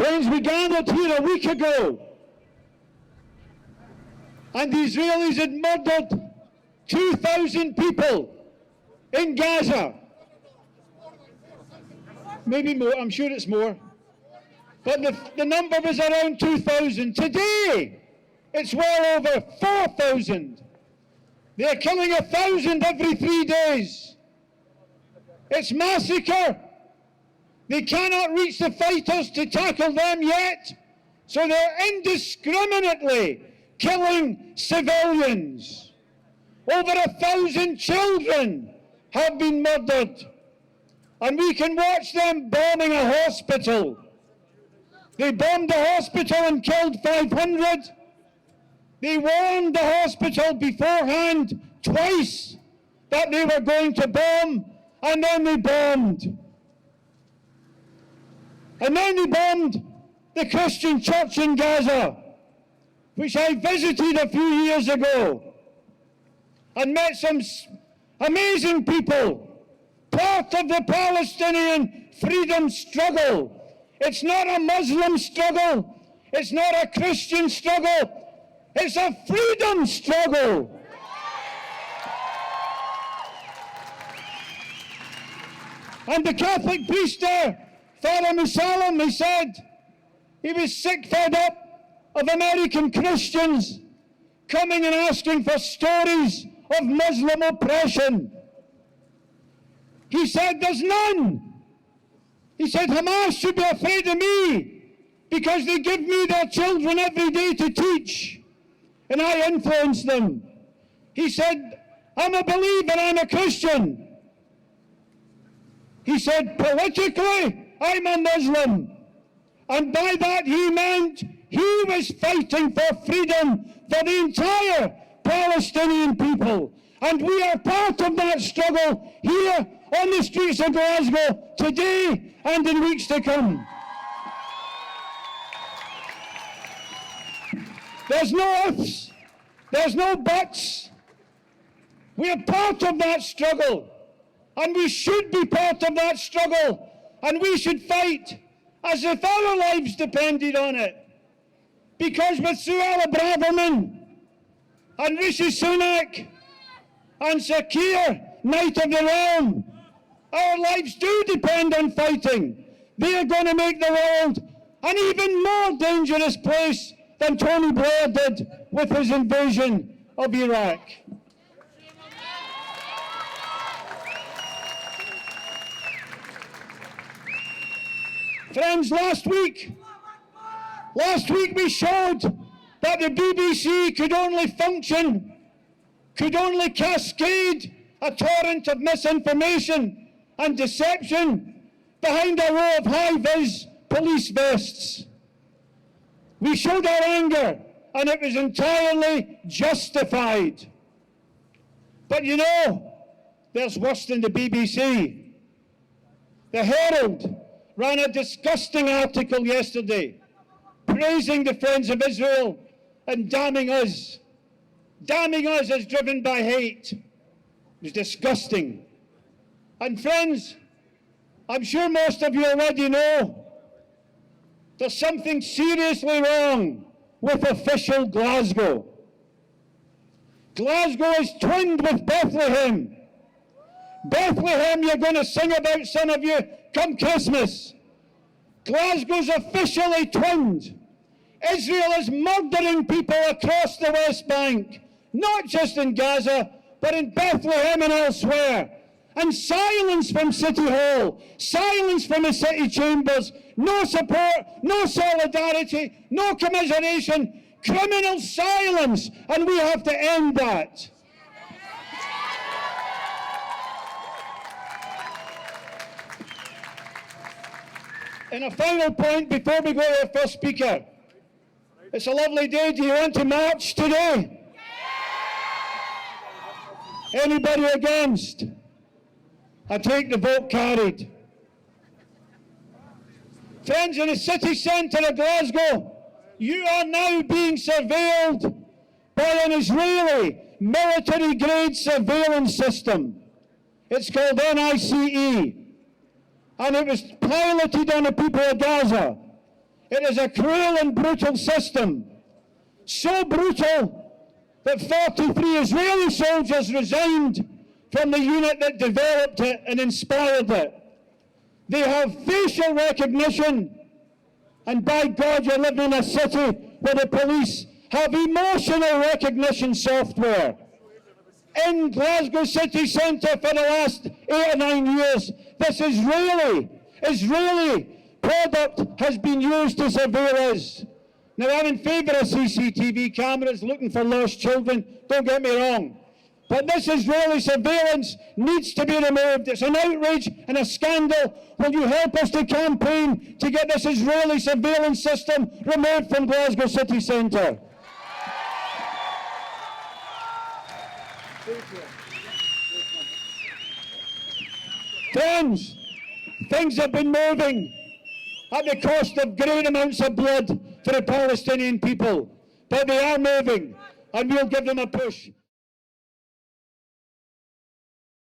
Friends, we gathered here a week ago, and the Israelis had murdered 2,000 people in Gaza. Maybe more, I'm sure it's more. But the number was around 2,000. Today, it's well over 4,000. They're killing 1,000 every 3 days. It's massacre. They cannot reach the fighters to tackle them yet, so they're indiscriminately killing civilians. Over 1,000 children have been murdered, and we can watch them bombing a hospital. They bombed the hospital and killed 500. They warned the hospital beforehand twice that they were going to bomb, and then they bombed. And then they bombed the Christian church in Gaza, which I visited a few years ago, and met some amazing people, part of the Palestinian freedom struggle. It's not a Muslim struggle, it's not a Christian struggle, it's a freedom struggle. And the Catholic priest there, Father Musalam, he said he was sick, fed up of American Christians coming and asking for stories of Muslim oppression. He said, there's none. He said, Hamas should be afraid of me because they give me their children every day to teach, and I influence them. He said, I'm a believer, I'm a Christian. He said, politically, I'm a Muslim. And by that he meant he was fighting for freedom for the entire Palestinian people. And we are part of that struggle here on the streets of Glasgow today and in weeks to come. There's no ifs, there's no buts. We are part of that struggle, and we should be part of that struggle, and we should fight as if our lives depended on it. Because with Suella Braverman and Rishi Sunak and Sir Keir, Knight of the Realm, our lives do depend on fighting. They are going to make the world an even more dangerous place than Tony Blair did with his invasion of Iraq. Friends, last week we showed that the BBC could only function, could only cascade a torrent of misinformation and deception behind a row of high-vis police vests. We showed our anger, and it was entirely justified. But you know, there's worse than the BBC. The Herald ran a disgusting article yesterday praising the Friends of Israel and damning us as driven by hate. It was disgusting. And friends, I'm sure most of you already know there's something seriously wrong with official Glasgow. Glasgow is twinned with Bethlehem. Bethlehem you're going to sing about, some of you, come Christmas. Glasgow's officially twinned. Israel is murdering people across the West Bank, not just in Gaza, but in Bethlehem and elsewhere. And silence from City Hall, silence from the city chambers, no support, no solidarity, no commiseration, criminal silence, and we have to end that. And a final point before we go to our first speaker. It's a lovely day. Do you want to march today? Anybody against? I take the vote carried. Friends, in the city centre of Glasgow, you are now being surveilled by an Israeli military-grade surveillance system. It's called NICE, and it was piloted on the people of Gaza. It is a cruel and brutal system. So brutal that 43 Israeli soldiers resigned from the unit that developed it and inspired it. They have facial recognition, and by God, you're living in a city where the police have emotional recognition software. In Glasgow city centre for the last 8 or 9 years, this Israeli product has been used to surveil us. Now, I'm in favour of CCTV cameras looking for lost children, don't get me wrong. But this Israeli surveillance needs to be removed. It's an outrage and a scandal. Will you help us to campaign to get this Israeli surveillance system removed from Glasgow city centre? Friends, things have been moving at the cost of great amounts of blood for the Palestinian people. But they are moving, and we'll give them a push.